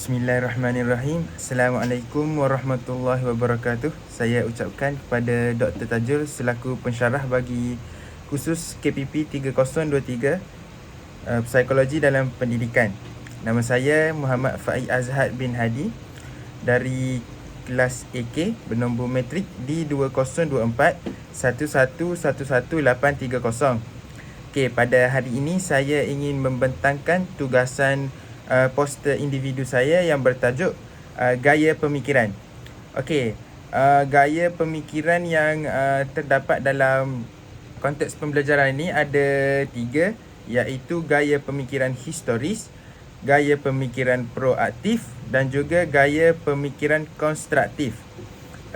Bismillahirrahmanirrahim. Assalamualaikum warahmatullahi wabarakatuh. Saya ucapkan kepada Dr. Tajul selaku pensyarah bagi khusus KPP 3023 Psikologi dalam Pendidikan. Nama saya Muhammad Faiz Azhad bin Hadi dari kelas AK bernombor matrik D2024 11111830. Okey, pada hari ini saya ingin membentangkan tugasan poster individu saya yang bertajuk Gaya Pemikiran. Okey, gaya pemikiran yang terdapat dalam konteks pembelajaran ini ada 3, iaitu gaya pemikiran historis, gaya pemikiran proaktif dan juga gaya pemikiran konstruktif.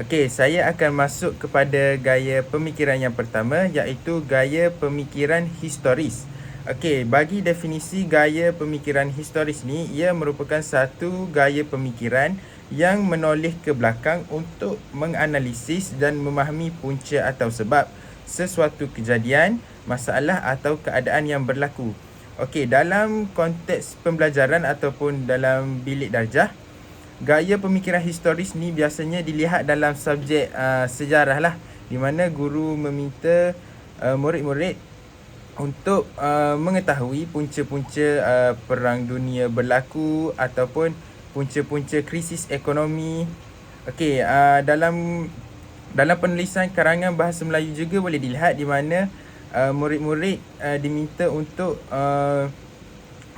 Okey, saya akan masuk kepada gaya pemikiran yang pertama, iaitu gaya pemikiran historis. Okey, bagi definisi gaya pemikiran historis ni, ia merupakan satu gaya pemikiran yang menoleh ke belakang untuk menganalisis dan memahami punca atau sebab sesuatu kejadian, masalah atau keadaan yang berlaku. Okey, dalam konteks pembelajaran ataupun dalam bilik darjah, gaya pemikiran historis ni biasanya dilihat dalam subjek sejarah lah, di mana guru meminta murid-murid untuk mengetahui punca-punca perang dunia berlaku ataupun punca-punca krisis ekonomi. Okey, dalam penulisan karangan bahasa Melayu juga boleh dilihat di mana murid-murid diminta untuk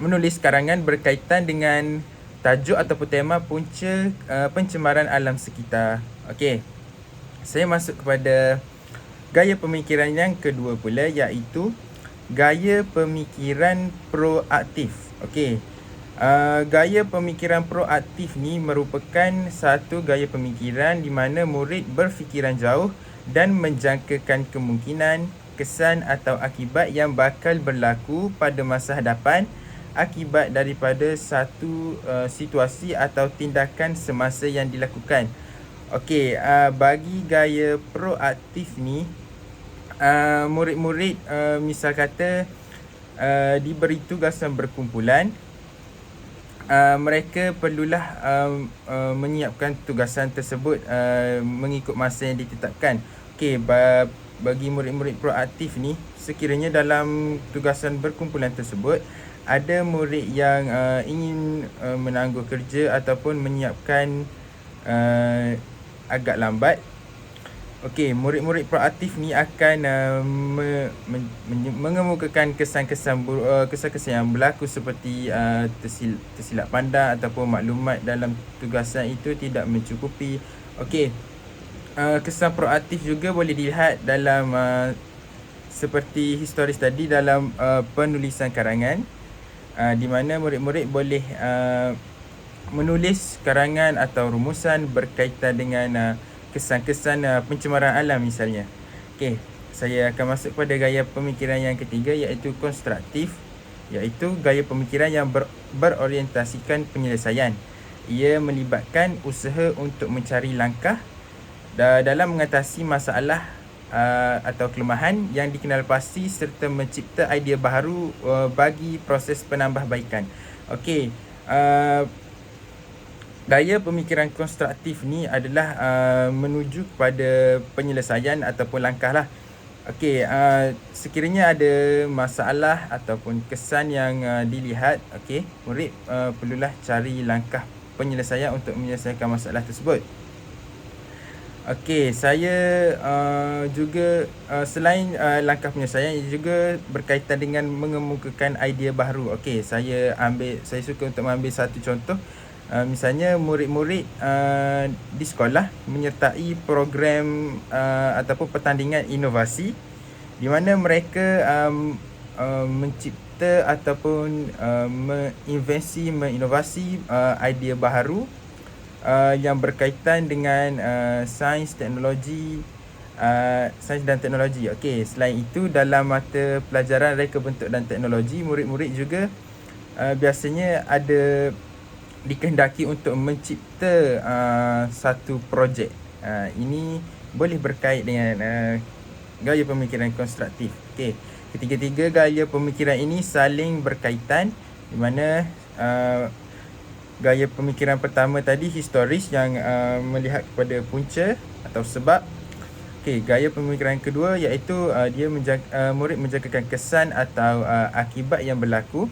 menulis karangan berkaitan dengan tajuk ataupun tema punca pencemaran alam sekitar. Okey, saya masuk kepada gaya pemikiran yang kedua pula, iaitu gaya pemikiran proaktif. Okey, gaya pemikiran proaktif ni merupakan satu gaya pemikiran di mana murid berfikiran jauh dan menjangkakan kemungkinan, kesan atau akibat yang bakal berlaku pada masa hadapan akibat daripada satu situasi atau tindakan semasa yang dilakukan. Okey, bagi gaya proaktif ni, murid-murid misal kata diberi tugasan berkumpulan, mereka perlulah menyiapkan tugasan tersebut mengikut masa yang ditetapkan. Okey, bagi murid-murid proaktif ni, sekiranya dalam tugasan berkumpulan tersebut ada murid yang ingin menangguh kerja ataupun menyiapkan agak lambat, okey, murid-murid proaktif ni akan mengemukakan kesan-kesan yang berlaku seperti tersilap pandang ataupun maklumat dalam tugasan itu tidak mencukupi. Okey, kesan proaktif juga boleh dilihat dalam seperti historis tadi, dalam penulisan karangan, di mana murid-murid boleh menulis karangan atau rumusan berkaitan dengan kesan-kesan pencemaran alam misalnya. Okey, saya akan masuk pada gaya pemikiran yang ketiga, iaitu konstruktif, iaitu gaya pemikiran yang berorientasikan penyelesaian. Ia melibatkan usaha untuk mencari langkah dalam mengatasi masalah atau kelemahan yang dikenal pasti serta mencipta idea baru bagi proses penambahbaikan. Okey, gaya pemikiran konstruktif ni adalah menuju kepada penyelesaian ataupun langkah lah. Okey, sekiranya ada masalah ataupun kesan yang dilihat, okey, murid perlulah cari langkah penyelesaian untuk menyelesaikan masalah tersebut. Okey, saya juga selain langkah penyelesaian, juga berkaitan dengan mengemukakan idea baru. Okey, saya suka untuk mengambil satu contoh. Misalnya murid-murid di sekolah menyertai program ataupun pertandingan inovasi, di mana mereka mencipta ataupun menginovasi idea baru yang berkaitan dengan sains dan teknologi. Okey, selain itu dalam mata pelajaran reka bentuk dan teknologi, murid-murid juga biasanya ada dikehendaki untuk mencipta satu projek. Ini boleh berkait dengan gaya pemikiran konstruktif. Okey, ketiga-tiga gaya pemikiran ini saling berkaitan, di mana Gaya pemikiran pertama tadi historis yang melihat kepada punca atau sebab. Okey, gaya pemikiran kedua iaitu dia murid menjagakan kesan atau akibat yang berlaku.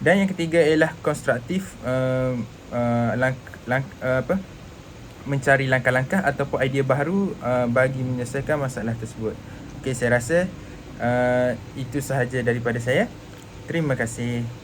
Dan yang ketiga ialah konstruktif, mencari langkah-langkah ataupun idea baru bagi menyelesaikan masalah tersebut. Okey, saya rasa itu sahaja daripada saya. Terima kasih.